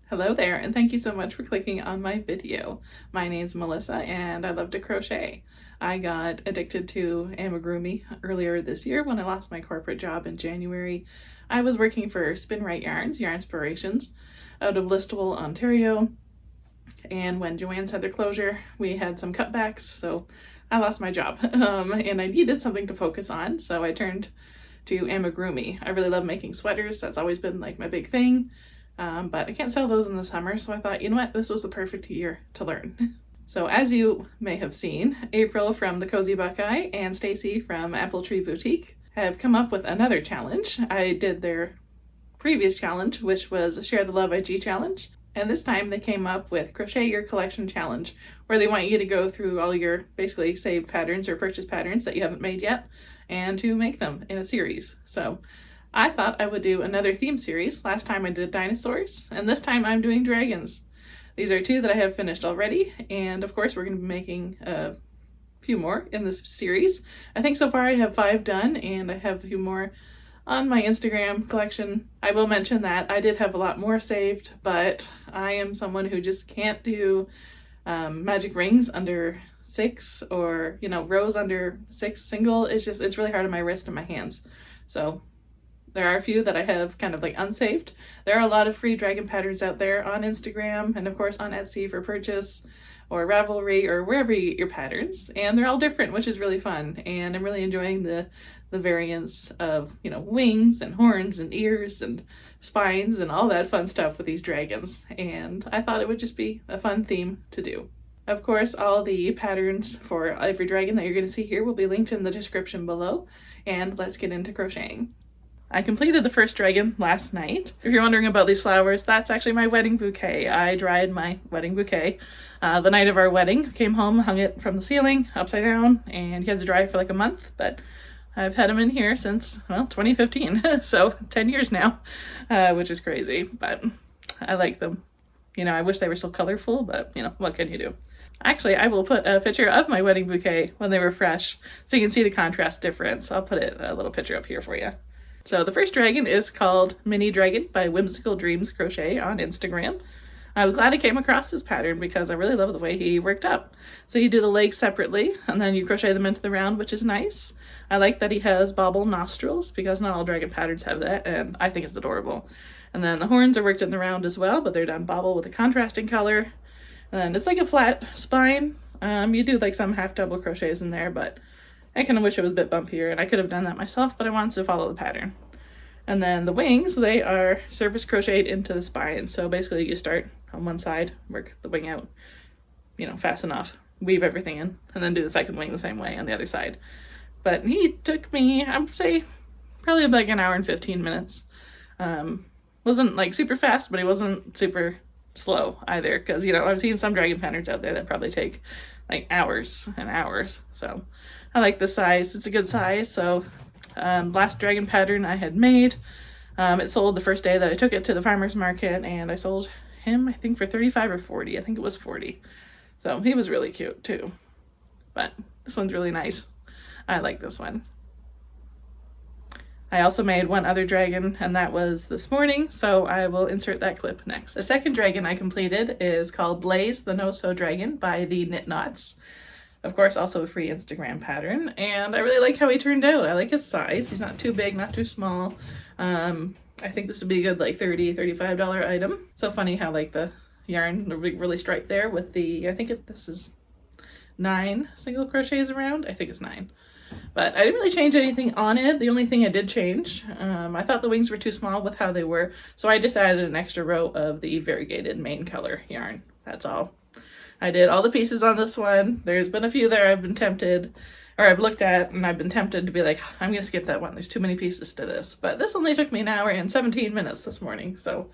Hello there, and thank you so much for clicking on my video. My name's Melissa and I love to crochet. I got addicted to amigurumi earlier this year when I lost my corporate job in January. I was working for Spin Right Yarns, Yarnspirations, out of Listowel, Ontario, and when Joann's had their closure, we had some cutbacks, so I lost my job, and I needed something to focus on, so I turned to amigurumi. I really love making sweaters. That's always been like my big thing. But I can't sell those in the summer, so I thought, you know what, this was the perfect year to learn. So as you may have seen, April from the Cozy Buckeye and Stacy from Apple Tree Boutique have come up with another challenge. I did their previous challenge, which was Share the Love IG challenge, and this time they came up with Crochet Your Collection Challenge, where they want you to go through all your basically saved patterns or purchase patterns that you haven't made yet, and to make them in a series. So I thought I would do another theme series. Last time I did dinosaurs, and this time I'm doing dragons. These are two that I have finished already, and of course we're going to be making a few more in this series. I think so far I have 5 done, and I have a few more on my Instagram collection. I will mention that I did have a lot more saved, but I am someone who just can't do magic rings under 6 or, rows under 6 single. It's really hard on my wrist and my hands. So there are a few that I have kind of like unsaved. There are a lot of free dragon patterns out there on Instagram and of course on Etsy for purchase, or Ravelry, or wherever you get your patterns, and they're all different, which is really fun. And I'm really enjoying the variants of, wings and horns and ears and spines and all that fun stuff with these dragons. And I thought it would just be a fun theme to do. Of course, all the patterns for every dragon that you're going to see here will be linked in the description below. And let's get into crocheting. I completed the first dragon last night. If you're wondering about these flowers, that's actually my wedding bouquet. I dried my wedding bouquet the night of our wedding. Came home, hung it from the ceiling upside down, and he had to dry for like a month, but I've had him in here since, 2015, so 10 years now, which is crazy, but I like them. I wish they were still colorful, but what can you do? Actually, I will put a picture of my wedding bouquet when they were fresh, so you can see the contrast difference. I'll put a little picture up here for you. So the first dragon is called Mini Dragon by Whimsical Dreams Crochet on Instagram. I was glad I came across this pattern because I really love the way he worked up. So you do the legs separately and then you crochet them into the round, which is nice. I like that he has bobble nostrils because not all dragon patterns have that, and I think it's adorable. And then the horns are worked in the round as well, but they're done bobble with a contrasting color. And it's like a flat spine. You do like some half double crochets in there, but I kind of wish it was a bit bumpier, and I could have done that myself, but I wanted to follow the pattern. And then the wings, they are surface crocheted into the spine. So basically you start on one side, work the wing out, fast enough, weave everything in, and then do the second wing the same way on the other side. But he took me, I would say, probably like an hour and 15 minutes. Wasn't like super fast, but he wasn't super slow either, because, I've seen some dragon patterns out there that probably take like hours and hours. So I like the size. It's a good size. So last dragon pattern I had made, it sold the first day that I took it to the farmer's market, and I sold him, I think, for 35 or 40. I think it was 40. So he was really cute too. But this one's really nice. I like this one. I also made one other dragon, and that was this morning, so I will insert that clip next. The second dragon I completed is called Blaze the No-Sew Dragon by the Knit Knots. Of course, also a free Instagram pattern, and I really like how he turned out. I like his size. He's not too big, not too small. I think this would be a good like $30, $35 item. So funny how like the yarn really striped there with the, this is 9 single crochets around. I think it's 9. But I didn't really change anything on it. The only thing I did change, I thought the wings were too small with how they were, so I just added an extra row of the variegated main color yarn. That's all. I did all the pieces on this one. There's been a few there I've been tempted, or I've looked at and I've been tempted to be like, I'm gonna skip that one. There's too many pieces to this. But this only took me an hour and 17 minutes this morning, so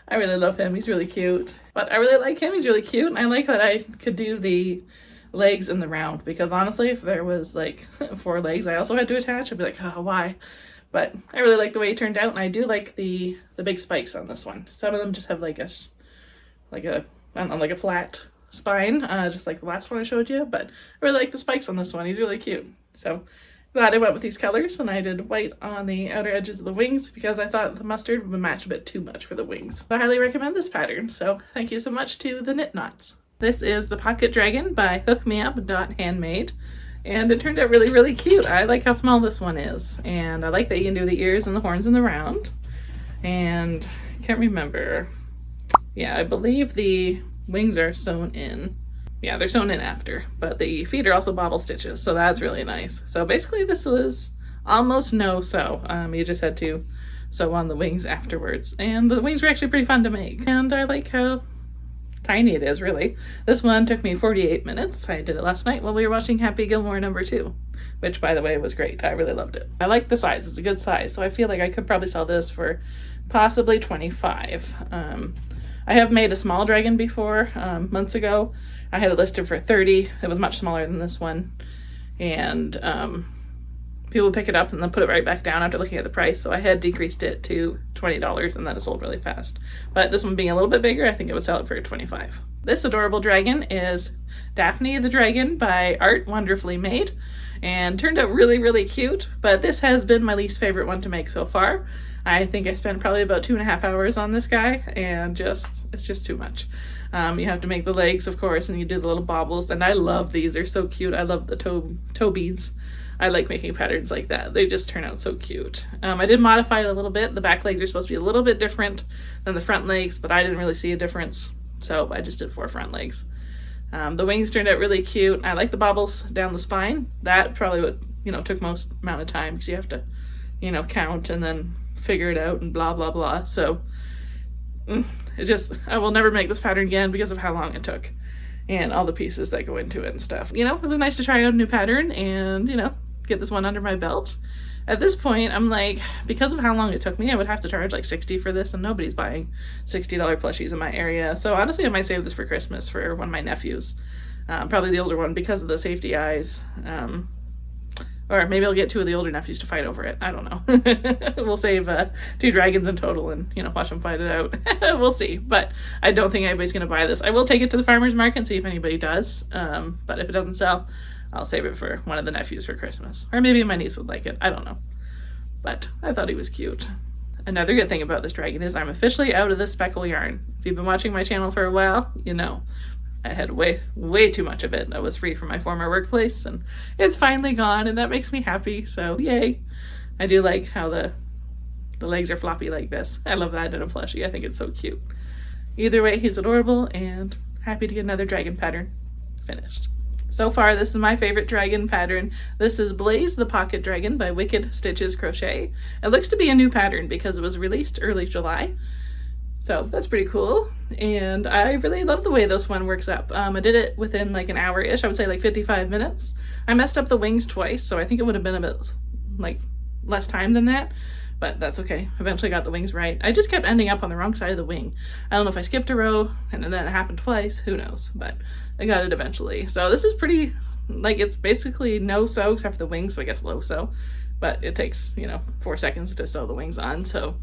I really love him. He's really cute. But I really like him. He's really cute, and I like that I could do the legs in the round, because honestly, if there was like 4 legs I also had to attach, I'd be like, oh, why? But I really like the way it turned out, and I do like the big spikes on this one. Some of them just have like a flat spine, just like the last one I showed you, but I really like the spikes on this one. He's really cute. So glad I went with these colors, and I did white on the outer edges of the wings because I thought the mustard would match a bit too much for the wings. I highly recommend this pattern, so thank you so much to the Knit Knots. This is the Pocket Dragon by HookMeUp.Handmade, and it turned out really, really cute. I like how small this one is, and I like that you can do the ears and the horns and the round. And I can't remember. Yeah, I believe the wings are sewn in. Yeah, they're sewn in after, but the feet are also bobble stitches, so that's really nice. So basically this was almost no sew. You just had to sew on the wings afterwards, and the wings were actually pretty fun to make. And I like how tiny it is, really. This one took me 48 minutes. I did it last night while we were watching Happy Gilmore #2, which, by the way, was great. I really loved it. I like the size. It's a good size, so I feel like I could probably sell this for possibly $25. I have made a small dragon before, months ago. I had it listed for $30. It was much smaller than this one, and people would pick it up and then put it right back down after looking at the price, so I had decreased it to $20, and then it sold really fast. But this one being a little bit bigger, I think it would sell it for $25. This adorable dragon is Daphne the Dragon by Art Wonderfully Made, and turned out really, really cute, but this has been my least favorite one to make so far. I think I spent probably about 2.5 hours on this guy, and it's just too much. You have to make the legs, of course, and you do the little bobbles, and I love these. They're so cute. I love the toe beads. I like making patterns like that. They just turn out so cute. I did modify it a little bit. The back legs are supposed to be a little bit different than the front legs, but I didn't really see a difference, so I just did 4 front legs. The wings turned out really cute. I like the bobbles down the spine. That probably what, took most amount of time, because you have to, count and then figure it out and blah, blah, blah. So I will never make this pattern again because of how long it took and all the pieces that go into it and stuff. It was nice to try out a new pattern and, get this one under my belt. At this point, I'm like, because of how long it took me, I would have to charge like $60 for this, and nobody's buying $60 plushies in my area. So honestly, I might save this for Christmas for one of my nephews. Probably the older one because of the safety eyes. Or maybe I'll get 2 of the older nephews to fight over it. I don't know. We'll save 2 dragons in total and, watch them fight it out. We'll see. But I don't think anybody's going to buy this. I will take it to the farmer's market and see if anybody does. But if it doesn't sell, I'll save it for one of the nephews for Christmas. Or maybe my niece would like it. I don't know. But I thought he was cute. Another good thing about this dragon is I'm officially out of the speckle yarn. If you've been watching my channel for a while, I had way too much of it. I was free from my former workplace, and it's finally gone, and that makes me happy, so yay. I do like how the legs are floppy like this. I love that in a plushie. I think it's so cute. Either way, he's adorable, and happy to get another dragon pattern finished. So far, this is my favorite dragon pattern. This is Blaze the Pocket Dragon by Wicked Stitches Crochet. It looks to be a new pattern because it was released early July. So that's pretty cool, and I really love the way this one works up. I did it within like an hour-ish, I would say like 55 minutes. I messed up the wings twice, so I think it would have been a bit like less time than that, but that's okay. Eventually got the wings right. I just kept ending up on the wrong side of the wing. I don't know if I skipped a row and then it happened twice, who knows, but I got it eventually. So this is pretty, it's basically no sew except for the wings, so I guess low sew, but it takes, 4 seconds to sew the wings on, so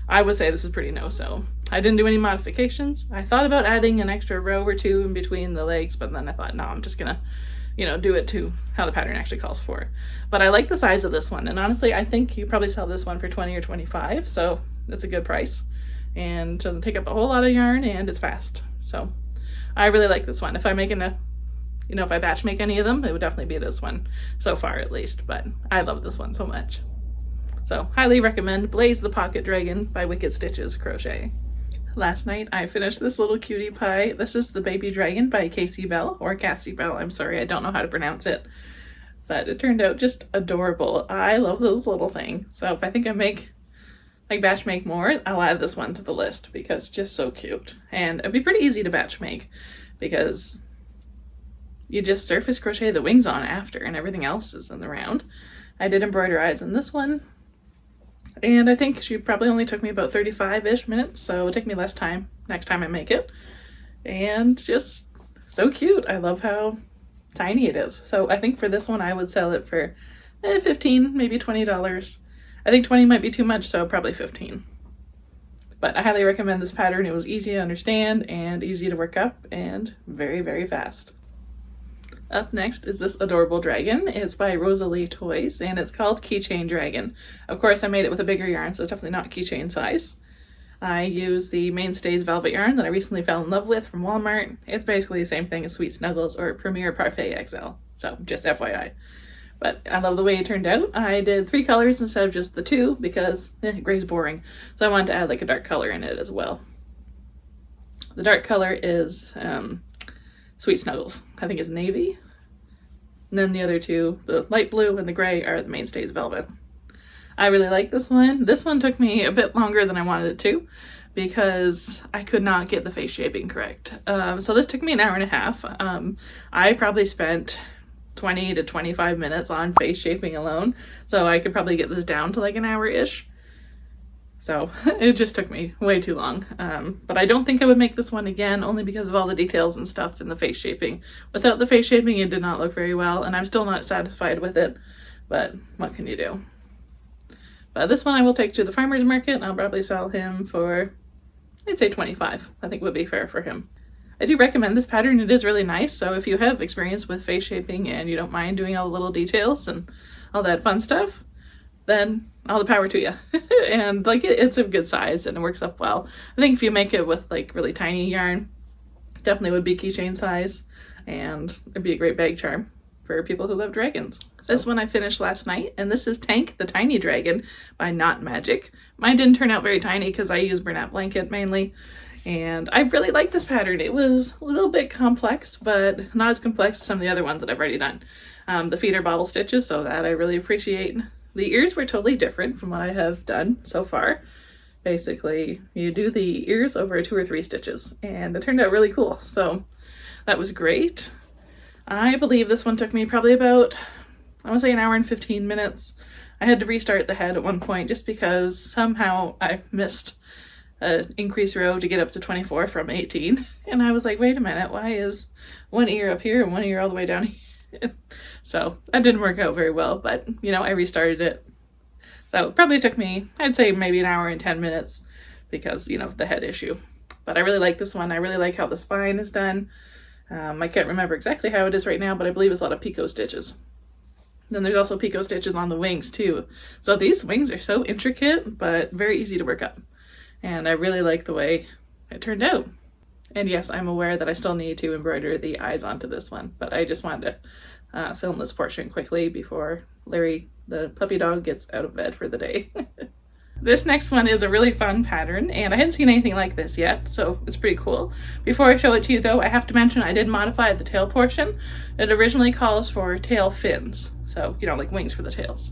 I would say this is pretty no-sew. I didn't do any modifications. I thought about adding an extra row or 2 in between the legs, but then I thought, no, I'm just gonna, do it to how the pattern actually calls for. But I like the size of this one, and honestly, I think you probably sell this one for $20 or $25, so it's a good price. And it doesn't take up a whole lot of yarn, and it's fast. So I really like this one. If I make if I batch make any of them, it would definitely be this one, so far at least, but I love this one so much. So, highly recommend Blaze the Pocket Dragon by Wicked Stitches Crochet. Last night I finished this little cutie pie. This is the Baby Dragon by Cassie Bell, or Cassie Bell, I'm sorry, I don't know how to pronounce it. But it turned out just adorable. I love this little thing. So if I think I batch make more, I'll add this one to the list because it's just so cute. And it'd be pretty easy to batch make because you just surface crochet the wings on after and everything else is in the round. I did embroider eyes in this one. And I think she probably only took me about 35-ish minutes, so it'll take me less time next time I make it. And just so cute. I love how tiny it is. So I think for this one I would sell it for $15, maybe $20. I think 20 might be too much, so probably 15. But I highly recommend this pattern. It was easy to understand and easy to work up and very, very fast. Up next is this adorable dragon. It's by Rosalie Toys and it's called Keychain Dragon. Of course I made it with a bigger yarn, so it's definitely not keychain size. I use the Mainstays velvet yarn that I recently fell in love with from Walmart. It's basically the same thing as Sweet Snuggles or Premier Parfait XL, so just FYI. But I love the way it turned out. I did 3 colors instead of just the 2 because gray's boring, so I wanted to add like a dark color in it as well. The dark color is Sweet Snuggles. I think it's navy. And then the other 2, the light blue and the gray, are the Mainstays velvet. I really like this one. This one took me a bit longer than I wanted it to because I could not get the face shaping correct. So this took me an hour and a half. I probably spent 20 to 25 minutes on face shaping alone, so I could probably get this down to like an hour-ish. So it just took me way too long. But I don't think I would make this one again, only because of all the details and stuff in the face shaping. Without the face shaping, it did not look very well, and I'm still not satisfied with it, but what can you do? But this one I will take to the farmer's market, and I'll probably sell him for, I'd say 25. I think would be fair for him. I do recommend this pattern. It is really nice, so if you have experience with face shaping and you don't mind doing all the little details and all that fun stuff, then all the power to you. And like it's a good size and it works up well. I think if you make it with like really tiny yarn, definitely would be keychain size, and it'd be a great bag charm for people who love dragons. So. This one I finished last night, and this is Tank the Tiny Dragon by Not Magic. Mine didn't turn out very tiny because I use Bernat Blanket mainly, and I really like this pattern. It was a little bit complex, but not as complex as some of the other ones that I've already done. The feet are bobble stitches, so that I really appreciate. The ears were totally different from what I have done so far. Basically, you do the ears over 2 or 3 stitches, and it turned out really cool, so that was great. I believe this one took me probably about, I want to say, an hour and 15 minutes. I had to restart the head at one point just because somehow I missed an increase row to get up to 24 from 18, and I was like, wait a minute, why is one ear up here and one ear all the way down here? So that didn't work out very well, but you know, I restarted it. So it probably took me, I'd say maybe an hour and 10 minutes because, you know, the head issue. But I really like this one. I really like how the spine is done. I can't remember exactly how it is right now, but I believe it's a lot of picot stitches. Then there's also picot stitches on the wings too. So these wings are so intricate, but very easy to work up. And I really like the way it turned out. And yes, I'm aware that I still need to embroider the eyes onto this one, but I just wanted to film this portion quickly before Larry, the puppy dog, gets out of bed for the day. This next one is a really fun pattern, and I hadn't seen anything like this yet, so it's pretty cool. Before I show it to you though, I have to mention I did modify the tail portion. It originally calls for tail fins, so, you know, like wings for the tails.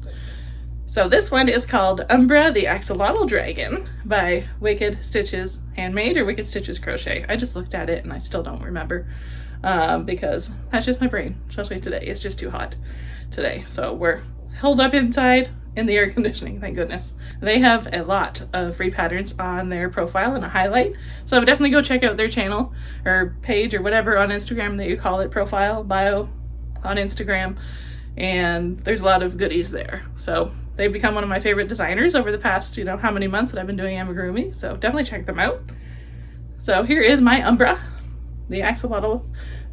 So this one is called Umbra the Axolotl Dragon by Wicked Stitches Handmade or Wicked Stitches Crochet. I just looked at it and I still don't remember because that's just my brain, especially today. It's just too hot today. So we're held up inside in the air conditioning, thank goodness. They have a lot of free patterns on their profile and a highlight. So definitely go check out their channel or page or whatever on Instagram that you call it, profile, bio on Instagram. And there's a lot of goodies there. So they've become one of my favorite designers over the past, you know, how many months that I've been doing amigurumi, so definitely check them out. So here is my Umbra, the Axolotl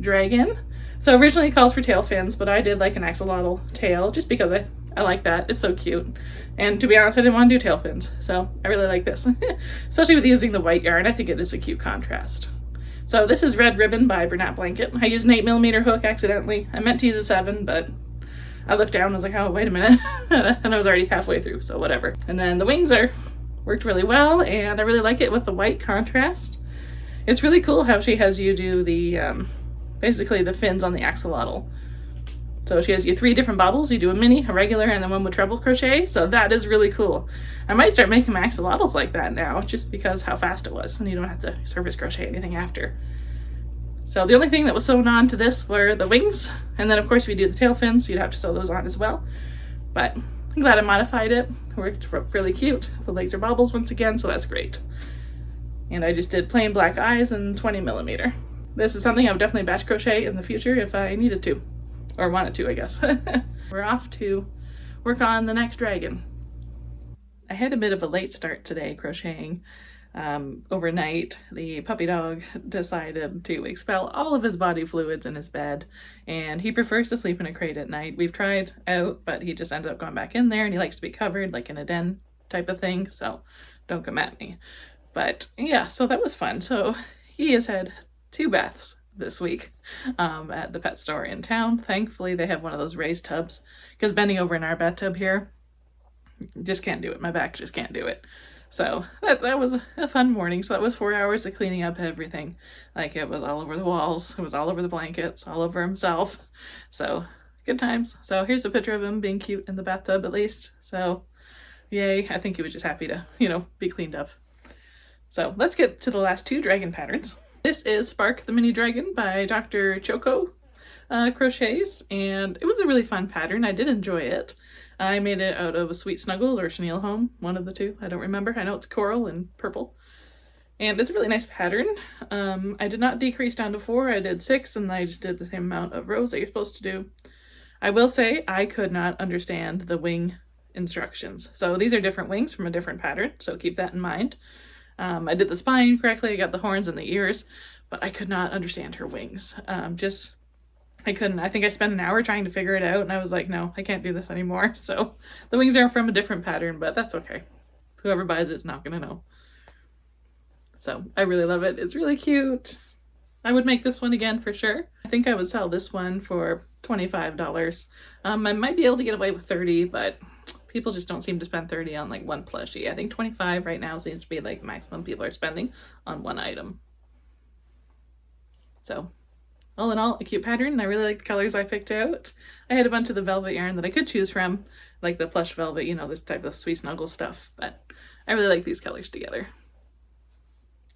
Dragon. So originally it calls for tail fins, but I did like an axolotl tail just because I like that. It's so cute. And to be honest, I didn't want to do tail fins, so I really like this. Especially with using the white yarn, I think it is a cute contrast. So this is Red Ribbon by Bernat Blanket. I used an 8mm hook accidentally. I meant to use a 7, but I looked down and was like, oh, wait a minute. And I was already halfway through, so whatever. And then the wings worked really well, and I really like it with the white contrast. It's really cool how she has you do the, basically the fins on the axolotl. So she has you 3 different bobbles. You do a mini, a regular, and then one with treble crochet. So that is really cool. I might start making my axolotls like that now, just because how fast it was, and you don't have to surface crochet anything after. So the only thing that was sewn on to this were the wings, and then of course if you do the tail fins, you'd have to sew those on as well. But I'm glad I modified it. It worked really cute. The legs are bobbles once again, so that's great. And I just did plain black eyes and 20mm. This is something I would definitely batch crochet in the future if I needed to, or wanted to, I guess. We're off to work on the next dragon. I had a bit of a late start today crocheting. Overnight, the puppy dog decided to expel all of his body fluids in his bed, and he prefers to sleep in a crate at night. We've tried out, but he just ended up going back in there, and he likes to be covered, like in a den type of thing, so don't come at me. But yeah, so that was fun. So he has had 2 baths this week at the pet store in town. Thankfully, they have one of those raised tubs, because bending over in our bathtub here, just can't do it. My back just can't do it. So that was a fun morning. So that was 4 hours of cleaning up everything. Like, it was all over the walls, it was all over the blankets, all over himself. So good times. So here's a picture of him being cute in the bathtub at least. So yay, I think he was just happy to, you know, be cleaned up. So let's get to the last 2 dragon patterns. This is Spark the Mini Dragon by Dr. Crochets, and it was a really fun pattern. I did enjoy it. I made it out of a Sweet Snuggles or Chenille Home, one of the 2. I don't remember. I know it's coral and purple. And it's a really nice pattern. I did not decrease down to 4. I did 6, and I just did the same amount of rows that you're supposed to do. I will say I could not understand the wing instructions. So these are different wings from a different pattern, so keep that in mind. I did the spine correctly, I got the horns and the ears, but I could not understand her wings. I couldn't. I think I spent an hour trying to figure it out, and I was like, no, I can't do this anymore. So the wings are from a different pattern, but that's okay. Whoever buys it's not gonna know. So I really love it. It's really cute. I would make this one again for sure. I think I would sell this one for $25. I might be able to get away with 30, but people just don't seem to spend 30 on like one plushie. I think 25 right now seems to be like the maximum people are spending on one item. So all in all, a cute pattern, and I really like the colors I picked out. I had a bunch of the velvet yarn that I could choose from, like the plush velvet, you know, this type of Sweet Snuggle stuff, but I really like these colors together.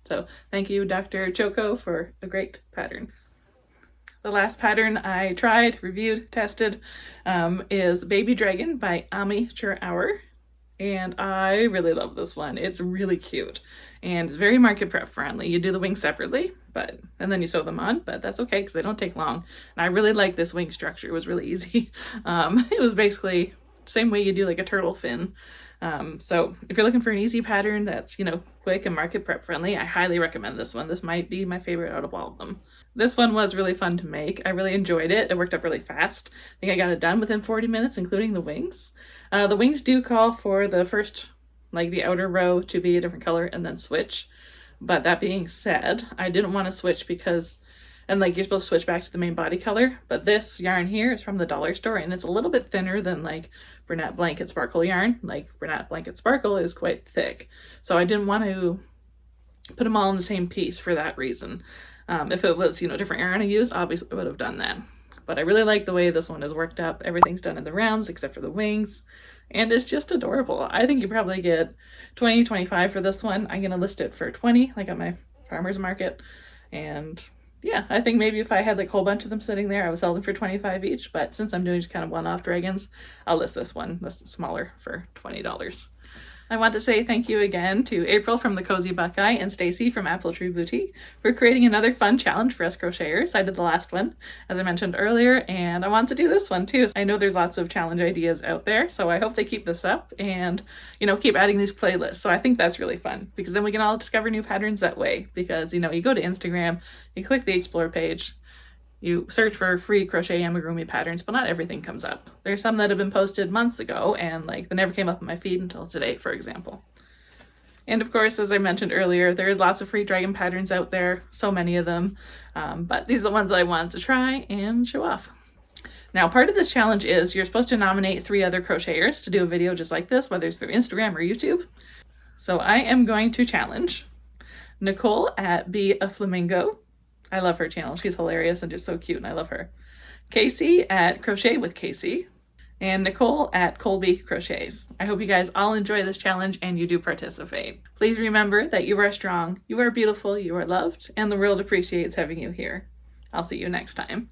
So thank you, Dr. Choco, for a great pattern. The last pattern I tried, reviewed, tested is Baby Dragon by RAWR. And I really love this one. It's really cute and it's very market prep friendly. You do the wings separately, and then you sew them on, but that's okay because they don't take long. And I really like this wing structure. It was really easy. It was basically the same way you do like a turtle fin. So if you're looking for an easy pattern that's, you know, quick and market prep friendly, I highly recommend this one. This might be my favorite out of all of them. This one was really fun to make. I really enjoyed it. It worked up really fast. I think I got it done within 40 minutes, including the wings. The wings do call for the first, like the outer row to be a different color and then switch. But that being said, I didn't want to switch because, and like you're supposed to switch back to the main body color, but this yarn here is from the dollar store and it's a little bit thinner than like Bernat Blanket Sparkle yarn. Like Bernat Blanket Sparkle is quite thick. So I didn't want to put them all in the same piece for that reason. If it was, you know, different yarn I used, obviously I would have done that. But I really like the way this one is worked up. Everything's done in the rounds except for the wings. And it's just adorable. I think you probably get 20, 25 for this one. I'm going to list it for 20, like at my farmer's market. And yeah, I think maybe if I had like a whole bunch of them sitting there, I would sell them for 25 each. But since I'm doing just kind of one-off dragons, I'll list this one, this smaller, for $20. I want to say thank you again to April from the Cozy Buckeye and Stacy from Apple Tree Boutique for creating another fun challenge for us crocheters. I did the last one, as I mentioned earlier, and I want to do this one too. I know there's lots of challenge ideas out there, so I hope they keep this up and, you know, keep adding these playlists. So I think that's really fun because then we can all discover new patterns that way because, you know, you go to Instagram, you click the Explore page, you search for free crochet amigurumi patterns, but not everything comes up. There's some that have been posted months ago and like they never came up on my feed until today, for example. And of course, as I mentioned earlier, there's lots of free dragon patterns out there, so many of them, but these are the ones that I wanted to try and show off. Now, part of this challenge is you're supposed to nominate 3 other crocheters to do a video just like this, whether it's through Instagram or YouTube. So I am going to challenge Nicole at Be a Flamingo. I love her channel. She's hilarious and just so cute and I love her. Casey at Crochet with Casey. And Nicole at Colby Crochets. I hope you guys all enjoy this challenge and you do participate. Please remember that you are strong, you are beautiful, you are loved, and the world appreciates having you here. I'll see you next time.